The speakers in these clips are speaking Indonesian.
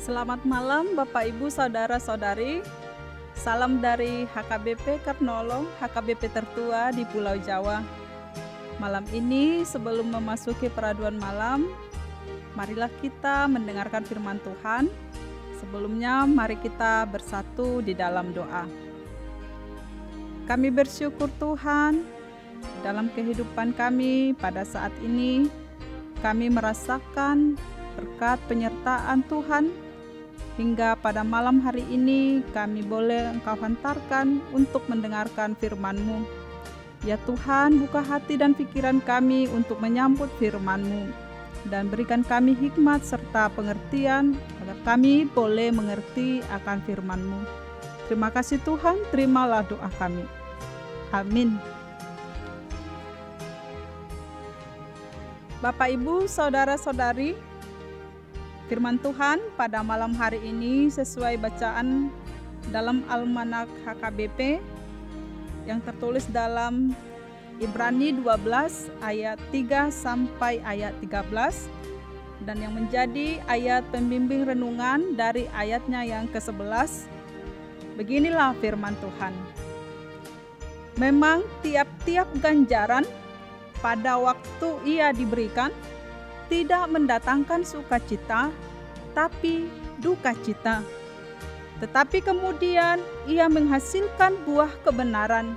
Selamat malam Bapak Ibu Saudara-saudari. Salam dari HKBP Karnolong, HKBP tertua di Pulau Jawa. Malam ini sebelum memasuki peraduan malam, marilah kita mendengarkan firman Tuhan. Sebelumnya mari kita bersatu di dalam doa. Kami bersyukur Tuhan, dalam kehidupan kami pada saat ini, kami merasakan berkat penyertaan Tuhan. Hingga pada malam hari ini kami boleh Engkau hantarkan untuk mendengarkan firman-Mu. Ya Tuhan, buka hati dan pikiran kami untuk menyambut firman-Mu. Dan berikan kami hikmat serta pengertian agar kami boleh mengerti akan firman-Mu. Terima kasih Tuhan, terimalah doa kami. Amin. Bapak, Ibu, Saudara-saudari, firman Tuhan pada malam hari ini sesuai bacaan dalam Almanak HKBP yang tertulis dalam Ibrani 12 ayat 3 sampai ayat 13 dan yang menjadi ayat pembimbing renungan dari ayatnya yang ke-11. Beginilah firman Tuhan. Memang tiap-tiap ganjaran pada waktu ia diberikan tidak mendatangkan sukacita, tapi duka cita. Tetapi kemudian ia menghasilkan buah kebenaran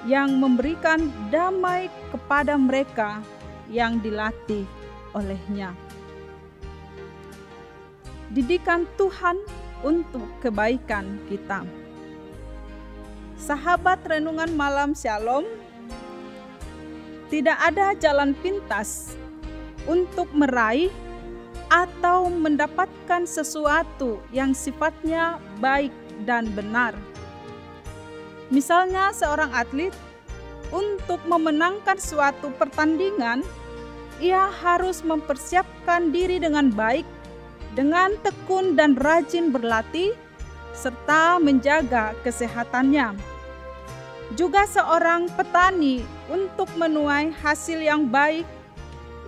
yang memberikan damai kepada mereka yang dilatih olehnya. Didikan Tuhan untuk kebaikan kita. Sahabat renungan malam Shalom, tidak ada jalan pintas untuk meraih atau mendapatkan sesuatu yang sifatnya baik dan benar. Misalnya seorang atlet, untuk memenangkan suatu pertandingan, ia harus mempersiapkan diri dengan baik, dengan tekun dan rajin berlatih, serta menjaga kesehatannya. Juga seorang petani, untuk menuai hasil yang baik,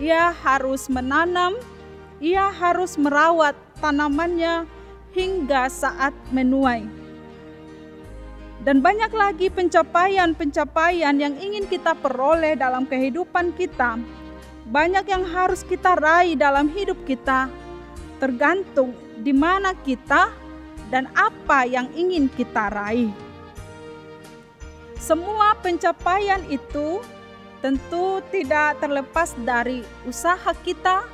ia harus menanam, ia harus merawat tanamannya hingga saat menuai. Dan banyak lagi pencapaian-pencapaian yang ingin kita peroleh dalam kehidupan kita. Banyak yang harus kita raih dalam hidup kita, tergantung di mana kita dan apa yang ingin kita raih. Semua pencapaian itu tentu tidak terlepas dari usaha kita,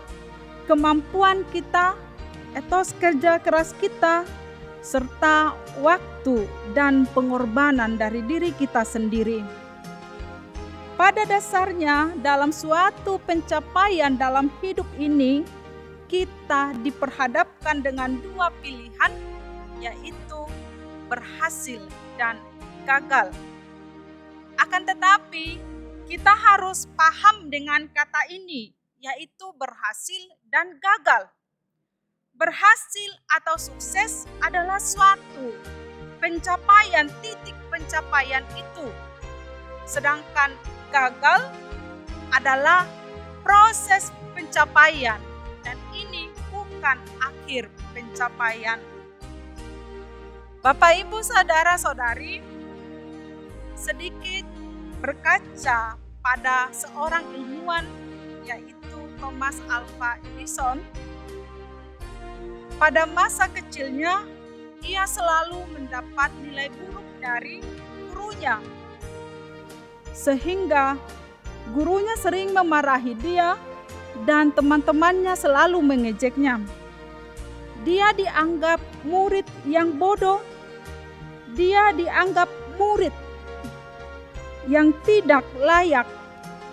kemampuan kita, etos kerja keras kita, serta waktu dan pengorbanan dari diri kita sendiri. Pada dasarnya, dalam suatu pencapaian dalam hidup ini, kita diperhadapkan dengan dua pilihan, yaitu berhasil dan gagal. Akan tetapi, kita harus paham dengan kata ini, yaitu berhasil dan gagal. Berhasil atau sukses adalah suatu pencapaian, titik pencapaian itu. Sedangkan gagal adalah proses pencapaian, dan ini bukan akhir pencapaian. Bapak, Ibu, Saudara-saudari, sedikit berkaca pada seorang ilmuwan yaitu Thomas Alva Edison. Pada masa kecilnya, ia selalu mendapat nilai buruk dari gurunya. Sehingga gurunya sering memarahi dia dan teman-temannya selalu mengejeknya. Dia dianggap murid yang bodoh. Dia dianggap murid yang tidak layak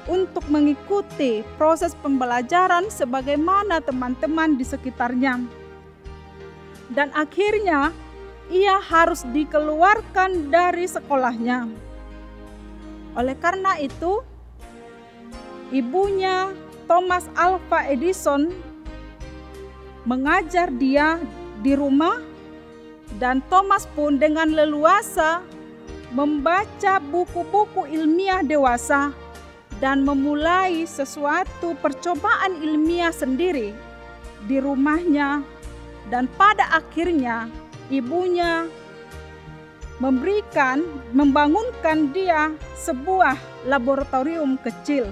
untuk mengikuti proses pembelajaran sebagaimana teman-teman di sekitarnya. Dan akhirnya ia harus dikeluarkan dari sekolahnya. Oleh karena itu, ibunya Thomas Alva Edison mengajar dia di rumah, dan Thomas pun dengan leluasa membaca buku-buku ilmiah dewasa dan memulai sesuatu percobaan ilmiah sendiri di rumahnya dan pada akhirnya ibunya membangunkan dia sebuah laboratorium kecil.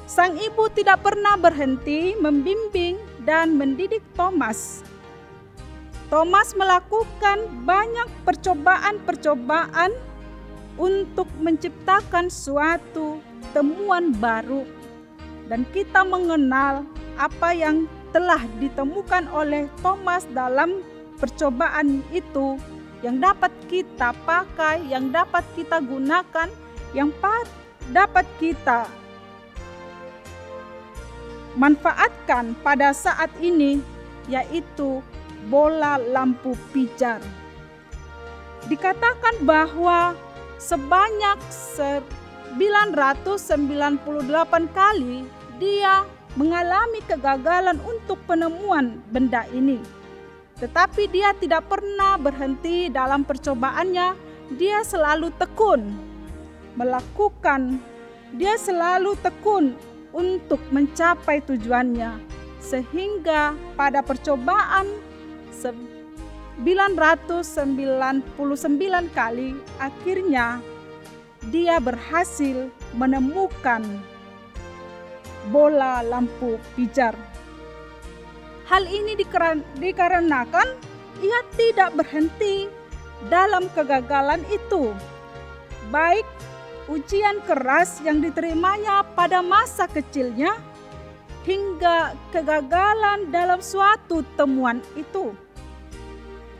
Sang ibu tidak pernah berhenti membimbing dan mendidik Thomas. Thomas melakukan banyak percobaan-percobaan untuk menciptakan suatu temuan baru, dan kita mengenal apa yang telah ditemukan oleh Thomas dalam percobaan itu, yang dapat kita pakai, yang dapat kita gunakan, yang dapat kita manfaatkan pada saat ini, yaitu bola lampu pijar. Dikatakan bahwa sebanyak 998 kali dia mengalami kegagalan untuk penemuan benda ini. Tetapi dia tidak pernah berhenti dalam percobaannya. Dia selalu tekun untuk mencapai tujuannya, sehingga pada percobaan 999 kali akhirnya dia berhasil menemukan bola lampu pijar. Hal ini dikarenakan ia tidak berhenti dalam kegagalan itu, baik ujian keras yang diterimanya pada masa kecilnya hingga kegagalan dalam suatu temuan itu.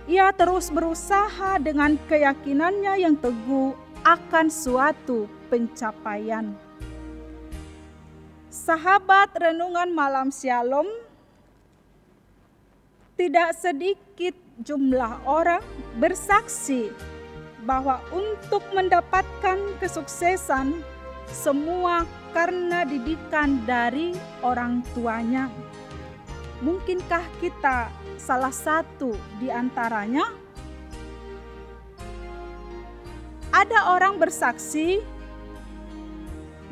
Ia terus berusaha dengan keyakinannya yang teguh akan suatu pencapaian. Sahabat renungan malam Shalom, tidak sedikit jumlah orang bersaksi bahwa untuk mendapatkan kesuksesan semua karena didikan dari orang tuanya. Mungkinkah kita salah satu di antaranya? Ada orang bersaksi,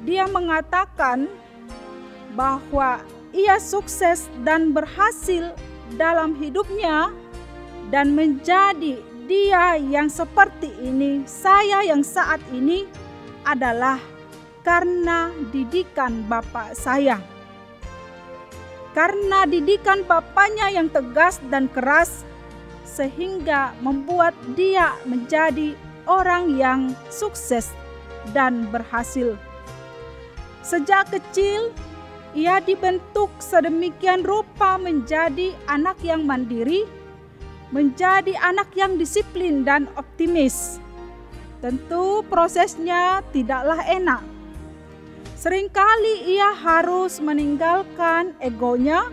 dia mengatakan bahwa ia sukses dan berhasil dalam hidupnya dan menjadi dia yang seperti ini, saya yang saat ini adalah karena didikan bapak saya. Karena didikan bapaknya yang tegas dan keras, sehingga membuat dia menjadi orang yang sukses dan berhasil. Sejak kecil, ia dibentuk sedemikian rupa menjadi anak yang mandiri, menjadi anak yang disiplin dan optimis. Tentu prosesnya tidaklah enak. Seringkali ia harus meninggalkan egonya,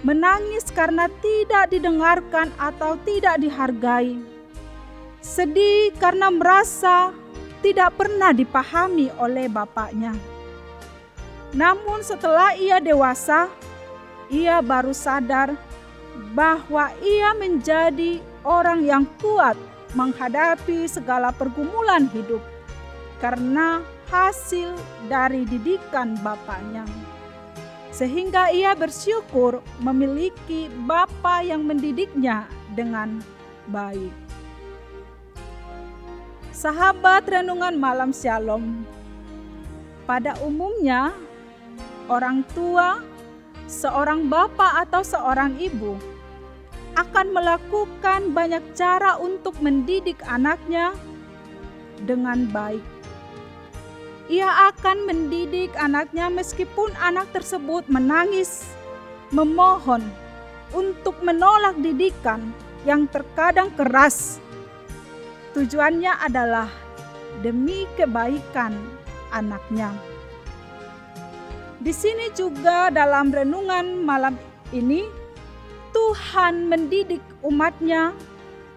menangis karena tidak didengarkan atau tidak dihargai. Sedih karena merasa tidak pernah dipahami oleh bapaknya. Namun setelah ia dewasa, ia baru sadar bahwa ia menjadi orang yang kuat menghadapi segala pergumulan hidup karena hasil dari didikan bapaknya. Sehingga ia bersyukur memiliki bapa yang mendidiknya dengan baik. Sahabat renungan malam Shalom, pada umumnya orang tua, seorang bapa atau seorang ibu akan melakukan banyak cara untuk mendidik anaknya dengan baik. Ia akan mendidik anaknya meskipun anak tersebut menangis, memohon untuk menolak didikan yang terkadang keras. Tujuannya adalah demi kebaikan anaknya. Di sini juga dalam renungan malam ini, Tuhan mendidik umatnya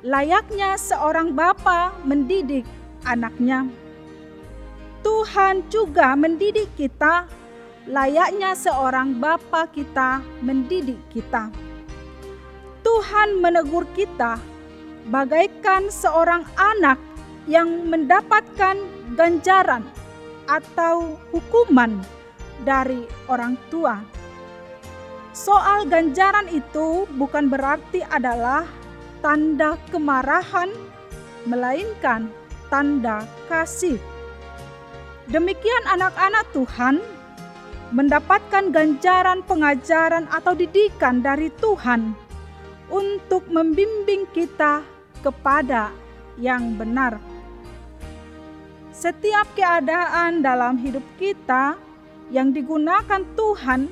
layaknya seorang bapa mendidik anaknya. Tuhan juga mendidik kita layaknya seorang bapa kita mendidik kita. Tuhan menegur kita bagaikan seorang anak yang mendapatkan ganjaran atau hukuman dari orang tua. Soal ganjaran itu bukan berarti adalah tanda kemarahan, melainkan tanda kasih. Demikian anak-anak Tuhan mendapatkan ganjaran pengajaran atau didikan dari Tuhan untuk membimbing kita kepada yang benar. Setiap keadaan dalam hidup kita yang digunakan Tuhan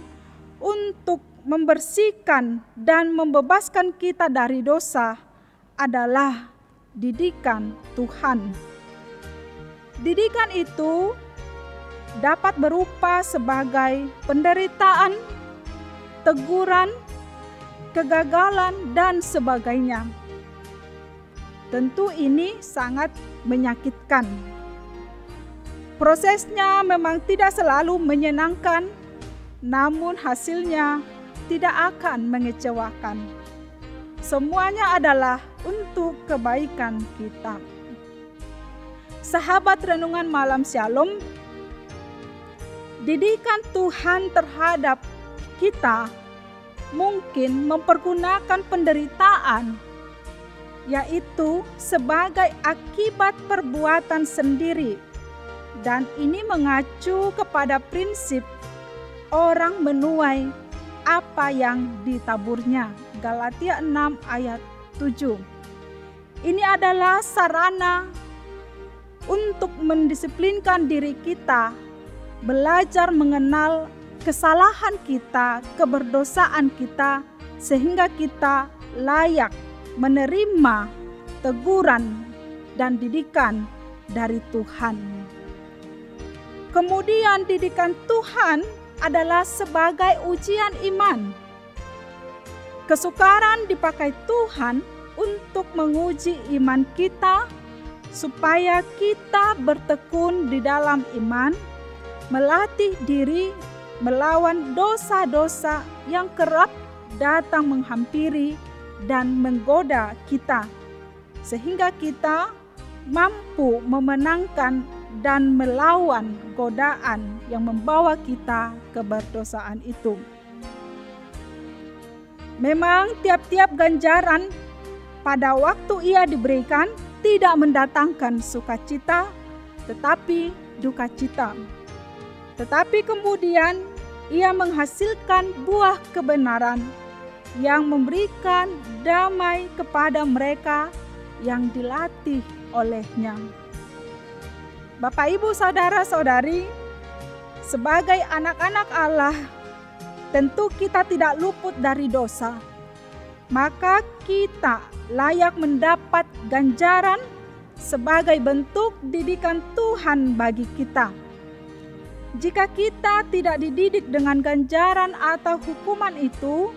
untuk membersihkan dan membebaskan kita dari dosa adalah didikan Tuhan. Didikan itu dapat berupa sebagai penderitaan, teguran, kegagalan, dan sebagainya. Tentu ini sangat menyakitkan. Prosesnya memang tidak selalu menyenangkan, namun hasilnya tidak akan mengecewakan. Semuanya adalah untuk kebaikan kita. Sahabat renungan malam Shalom, didikan Tuhan terhadap kita mungkin mempergunakan penderitaan, yaitu sebagai akibat perbuatan sendiri, dan ini mengacu kepada prinsip orang menuai apa yang ditaburnya. Galatia 6 ayat 7. Ini adalah sarana untuk mendisiplinkan diri kita, belajar mengenal kesalahan kita, keberdosaan kita, sehingga kita layak menerima teguran dan didikan dari Tuhan. Kemudian didikan Tuhan adalah sebagai ujian iman. Kesukaran dipakai Tuhan untuk menguji iman kita, supaya kita bertekun di dalam iman, melatih diri melawan dosa-dosa yang kerap datang menghampiri dan menggoda kita, sehingga kita mampu memenangkan dan melawan godaan yang membawa kita ke berdosaan itu. Memang tiap-tiap ganjaran pada waktu ia diberikan tidak mendatangkan sukacita, tetapi duka cita. Tetapi kemudian ia menghasilkan buah kebenaran yang memberikan damai kepada mereka yang dilatih olehnya. Bapak, Ibu, saudara-saudari, sebagai anak-anak Allah, tentu kita tidak luput dari dosa. Maka kita layak mendapat ganjaran sebagai bentuk didikan Tuhan bagi kita. Jika kita tidak dididik dengan ganjaran atau hukuman itu,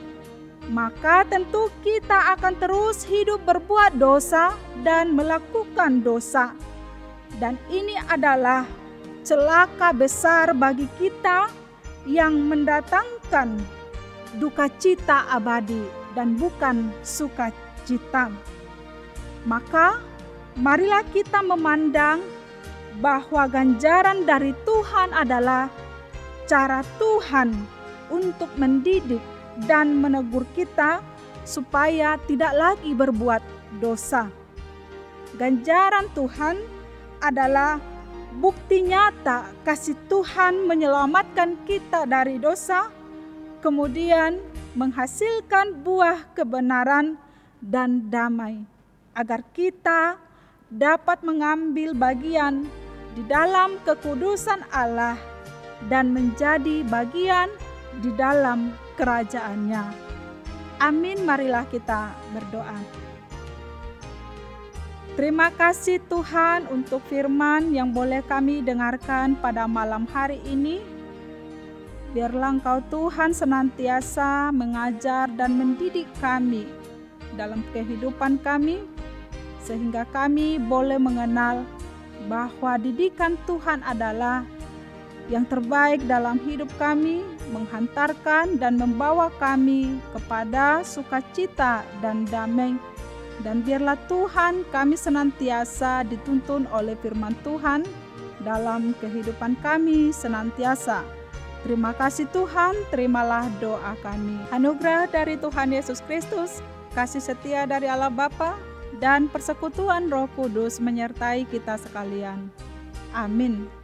maka tentu kita akan terus hidup berbuat dosa dan melakukan dosa. Dan ini adalah celaka besar bagi kita yang mendatangkan duka cita abadi dan bukan sukacita. Maka marilah kita memandang bahwa ganjaran dari Tuhan adalah cara Tuhan untuk mendidik dan menegur kita supaya tidak lagi berbuat dosa. Ganjaran Tuhan adalah bukti nyata kasih Tuhan menyelamatkan kita dari dosa, kemudian menghasilkan buah kebenaran dan damai, agar kita dapat mengambil bagian di dalam kekudusan Allah dan menjadi bagian di dalam kerajaannya. Amin. Marilah kita berdoa. Terima kasih Tuhan untuk firman yang boleh kami dengarkan pada malam hari ini. Biarlah Engkau Tuhan senantiasa mengajar dan mendidik kami dalam kehidupan kami, sehingga kami boleh mengenal bahwa didikan Tuhan adalah yang terbaik dalam hidup kami, menghantarkan dan membawa kami kepada sukacita dan damai. Dan biarlah Tuhan kami senantiasa dituntun oleh firman Tuhan dalam kehidupan kami senantiasa Terima kasih Tuhan, terimalah doa kami. Anugerah dari Tuhan Yesus Kristus, kasih setia dari Allah Bapa, dan persekutuan Roh Kudus menyertai kita sekalian. Amin.